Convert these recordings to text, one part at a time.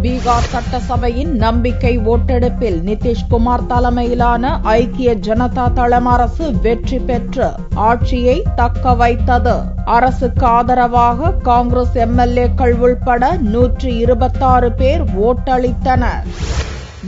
பீகார் சட்டசபையின் நம்பிக்கை ஓட்டெடுப்பில் நிதிஷ்குமார் தலைமையிலான ஐக்கிய ஜனதா தளம் அரசு வெற்றி பெற்று ஆட்சியை தக்க வைத்தது. அரசுக்கு ஆதரவாக காங்கிரஸ் எம்எல்ஏக்கள் உள்பட 126 பேர் ஓட்டளித்தனர்.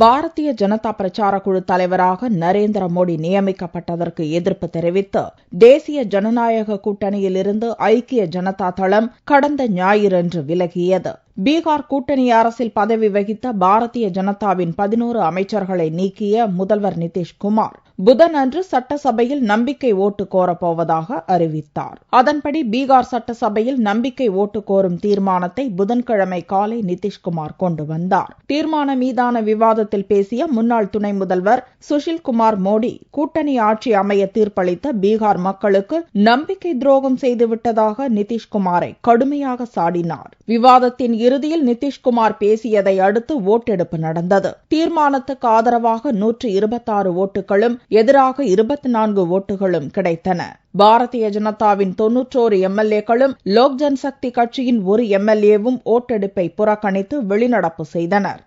பாரதிய ஜனதா பிரச்சார குழு தலைவராக நரேந்திர மோடி நியமிக்கப்பட்டதற்கு எதிர்ப்பு தெரிவித்து தேசிய ஜனநாயக கூட்டணியில் இருந்து ஐக்கிய ஜனதா தளம் கடந்த ஞாயிறன்று விலகியது. பீகார் கூட்டணி அரசில் பதவி வகித்த பாரதிய ஜனதாவின் 11 அமைச்சர்களை நீக்கிய முதல்வர் நிதிஷ்குமார் புதனன்று சட்டசபையில் நம்பிக்கை ஓட்டு கோரப்போவதாக அறிவித்தார். அதன்படி பீகார் சட்டசபையில் நம்பிக்கை ஓட்டு கோரும் தீர்மானத்தை புதன்கிழமை காலை நிதிஷ்குமார் கொண்டு வந்தார். தீர்மானம் மீதான விவாதத்தில் பேசிய முன்னாள் துணை முதல்வர் சுஷில்குமார் மோடி கூட்டணி ஆட்சி அமைய தீர்ப்பளித்த பீகார் மக்களுக்கு நம்பிக்கை துரோகம் செய்துவிட்டதாக நிதிஷ்குமாரை கடுமையாக சாடினார். விவாதத்தின் இறுதியில் நிதிஷ்குமார் பேசியதை அடுத்து ஓட்டெடுப்பு நடந்தது. தீர்மானத்துக்கு ஆதரவாக 126 ஓட்டுகளும் எதிராக 24 ஓட்டுகளும் கிடைத்தன. பாரதிய ஜனதாவின் 91 எம்எல்ஏக்களும் லோக் ஜன்சக்தி கட்சியின் ஒரு எம்எல்ஏவும் ஓட்டெடுப்பை புறக்கணித்து வெளிநடப்பு செய்தனர்.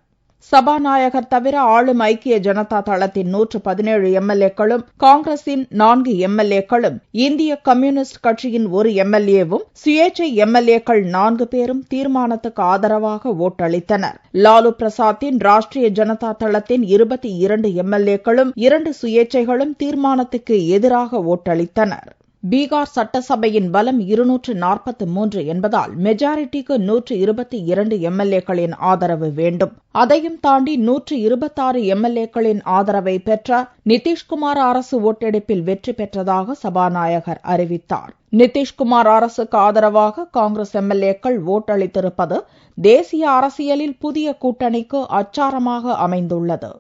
சபாநாயகர் தவிர ஆளும் ஐக்கிய ஜனதா தளத்தின் 117 எம்எல்ஏக்களும் காங்கிரசின் 4 எம்எல்ஏக்களும் இந்திய கம்யூனிஸ்ட் கட்சியின் ஒரு எம்எல்ஏவும் சுயேட்சை எம்எல்ஏக்கள் 4 பேரும் தீர்மானத்துக்கு ஆதரவாக ஓட்டளித்தனர். லாலு பிரசாத்தின் ராஷ்டிரிய ஜனதா தளத்தின் 22 எம்எல்ஏக்களும் 2 சுயேட்சைகளும் தீர்மானத்துக்கு எதிராக ஓட்டளித்தனர். பீகார் சட்டசபையின் பலம் 243 என்பதால் மெஜாரிட்டிக்கு 122 எம்எல்ஏக்களின் ஆதரவு வேண்டும். அதையும் தாண்டி 126 எம்எல்ஏக்களின் ஆதரவை பெற்ற நிதிஷ்குமார் அரசு ஓட்டெடுப்பில் வெற்றி பெற்றதாக சபாநாயகர் அறிவித்தார். நிதிஷ்குமார் அரசுக்கு ஆதரவாக காங்கிரஸ் எம்எல்ஏக்கள் ஓட்டளித்திருப்பது தேசிய அரசியலில் புதிய கூட்டணிக்கு அச்சாரமாக அமைந்துள்ளது.